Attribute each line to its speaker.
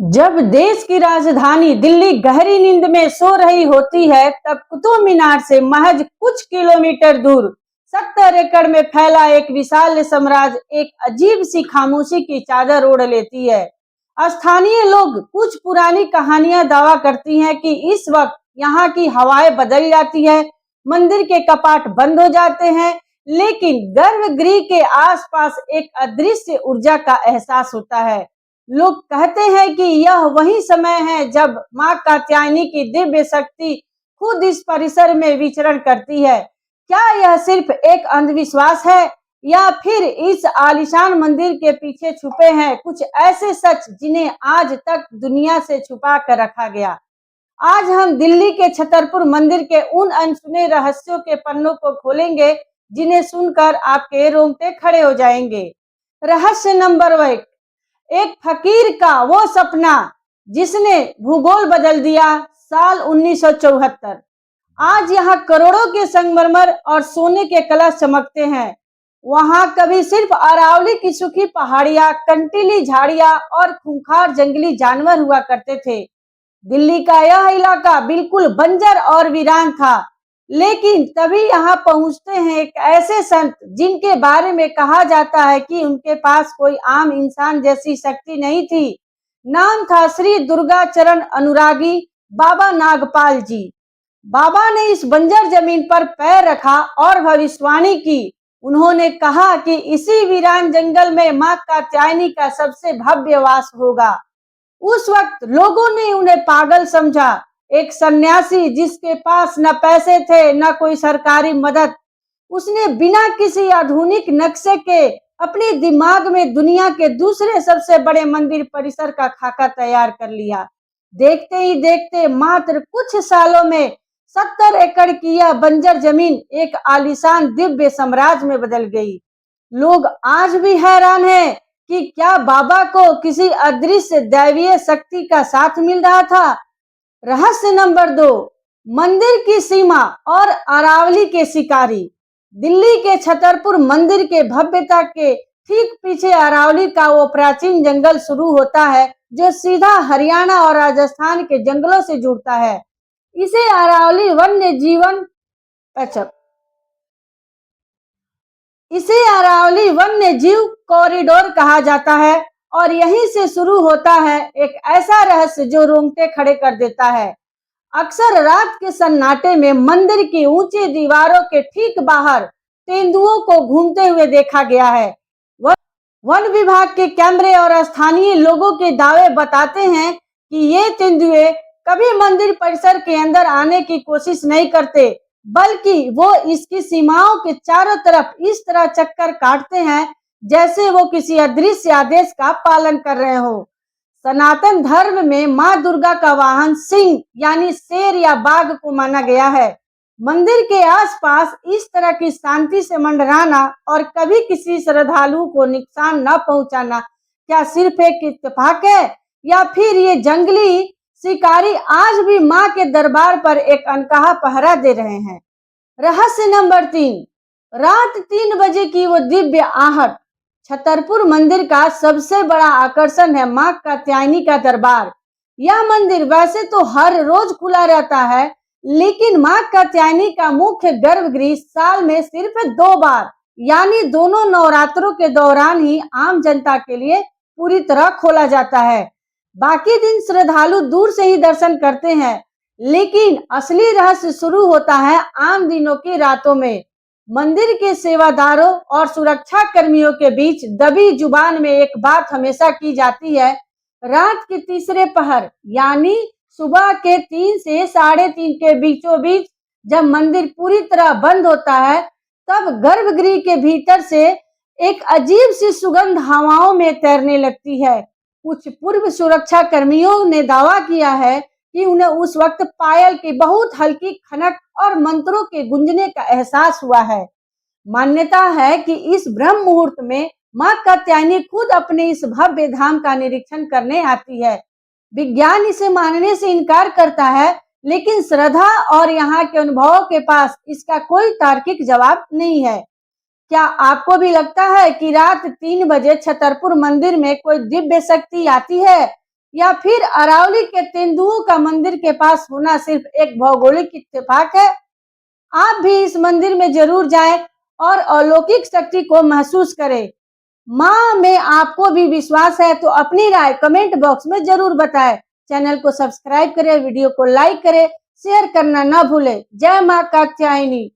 Speaker 1: जब देश की राजधानी दिल्ली गहरी नींद में सो रही होती है, तब कुतुब मीनार से महज कुछ किलोमीटर दूर 70 एकड़ में फैला एक विशाल साम्राज्य एक अजीब सी खामोशी की चादर ओढ़ लेती है। स्थानीय लोग कुछ पुरानी कहानियां दावा करती हैं कि इस वक्त यहाँ की हवाएं बदल जाती है, मंदिर के कपाट बंद हो जाते हैं, लेकिन गर्भगृह के आसपास एक अदृश्य ऊर्जा का एहसास होता है। लोग कहते हैं कि यह वही समय है जब मां कात्यायनी की दिव्य शक्ति खुद इस परिसर में विचरण करती है। क्या यह सिर्फ एक अंधविश्वास है या फिर इस आलीशान मंदिर के पीछे छुपे हैं कुछ ऐसे सच जिन्हें आज तक दुनिया से छुपा कर रखा गया? आज हम दिल्ली के छतरपुर मंदिर के उन अनसुने रहस्यों के पन्नों को खोलेंगे जिन्हें सुनकर आपके रोंगटे खड़े हो जाएंगे। रहस्य नंबर 1, एक फकीर का वो सपना जिसने भूगोल बदल दिया। साल 1974। आज यहाँ करोड़ों के संगमरमर और सोने के कलश चमकते हैं। वहां कभी सिर्फ अरावली की सूखी पहाड़ियां, कंटीली झाड़ियां और खूंखार जंगली जानवर हुआ करते थे। दिल्ली का यह इलाका बिल्कुल बंजर और वीरान था, लेकिन तभी यहाँ पहुंचते हैं एक ऐसे संत जिनके बारे में कहा जाता है कि उनके पास कोई आम इंसान जैसी शक्ति नहीं थी। नाम था श्री दुर्गा चरण अनुरागी बाबा नागपाल जी। बाबा ने इस बंजर जमीन पर पैर रखा और भविष्यवाणी की। उन्होंने कहा कि इसी वीरान जंगल में मां कात्यायनी का सबसे भव्य वास होगा। उस वक्त लोगों ने उन्हें पागल समझा, एक सन्यासी जिसके पास न पैसे थे न कोई सरकारी मदद। उसने बिना किसी आधुनिक नक्शे के अपने दिमाग में दुनिया के दूसरे सबसे बड़े मंदिर परिसर का खाका तैयार कर लिया। देखते ही देखते मात्र कुछ सालों में 70 एकड़ की यह बंजर जमीन एक आलीशान दिव्य साम्राज्य में बदल गई। लोग आज भी हैरान हैं कि क्या बाबा को किसी अदृश्य दैवीय शक्ति का साथ मिल रहा था। रहस्य नंबर 2, मंदिर की सीमा और अरावली के शिकारी। दिल्ली के छतरपुर मंदिर के भव्यता के ठीक पीछे अरावली का वो प्राचीन जंगल शुरू होता है जो सीधा हरियाणा और राजस्थान के जंगलों से जुड़ता है। इसे अरावली वन्य जीवन इसे अरावली वन्य जीव कॉरिडोर कहा जाता है और यहीं से शुरू होता है एक ऐसा रहस्य जो रोंगटे खड़े कर देता है। अक्सर रात के सन्नाटे में मंदिर की ऊंची दीवारों के ठीक बाहर तेंदुओं को घूमते हुए देखा गया है। वन विभाग के कैमरे और स्थानीय लोगों के दावे बताते हैं कि ये तेंदुए कभी मंदिर परिसर के अंदर आने की कोशिश नहीं करते, बल्कि वो इसकी सीमाओं के चारों तरफ इस तरह चक्कर काटते हैं जैसे वो किसी अदृश्य आदेश का पालन कर रहे हो। सनातन धर्म में मां दुर्गा का वाहन सिंह यानी शेर या बाघ को माना गया है। मंदिर के आसपास इस तरह की शांति से मंडराना और कभी किसी श्रद्धालु को नुकसान न पहुंचाना क्या सिर्फ एक इत्तेफाक है या फिर ये जंगली शिकारी आज भी मां के दरबार पर एक अनकहा पहरा दे रहे हैं। रहस्य नंबर 3, रात 3 बजे की वो दिव्य आहट। छतरपुर मंदिर का सबसे बड़ा आकर्षण है मां कात्यायनी का दरबार। यह मंदिर वैसे तो हर रोज खुला रहता है, लेकिन मां कात्यायनी का मुख्य गर्भगृह साल में सिर्फ 2 बार यानी दोनों नवरात्रों के दौरान ही आम जनता के लिए पूरी तरह खोला जाता है। बाकी दिन श्रद्धालु दूर से ही दर्शन करते हैं, लेकिन असली रहस्य शुरू होता है आम दिनों की रातों में। मंदिर के सेवादारों और सुरक्षा कर्मियों के बीच दबी जुबान में एक बात हमेशा की जाती है। रात के तीसरे पहर यानी सुबह के 3 से 3:30 के बीचों बीच जब मंदिर पूरी तरह बंद होता है, तब गर्भगृह के भीतर से एक अजीब सी सुगंध हवाओं में तैरने लगती है। कुछ पूर्व सुरक्षा कर्मियों ने दावा किया है कि उन्हें उस वक्त पायल की बहुत हल्की खनक और मंत्रों के गूंजने का एहसास हुआ है। मान्यता है कि इस ब्रह्म मुहूर्त में मां कात्यायनी खुद अपने इस भव्य धाम का निरीक्षण करने आती है। विज्ञान इसे मानने से इनकार करता है, लेकिन श्रद्धा और यहाँ के अनुभवों के पास इसका कोई तार्किक जवाब नहीं है। क्या आपको भी लगता है कि रात 3 बजे छतरपुर मंदिर में कोई दिव्य शक्ति आती है या फिर अरावली के तेंदुओं का मंदिर के पास होना सिर्फ एक भौगोलिक इत्तेफाक है? आप भी इस मंदिर में जरूर जाएं और अलौकिक शक्ति को महसूस करें। मां में आपको भी विश्वास है तो अपनी राय कमेंट बॉक्स में जरूर बताएं। चैनल को सब्सक्राइब करें, वीडियो को लाइक करें, शेयर करना ना भूलें। जय मां कात्यायनी।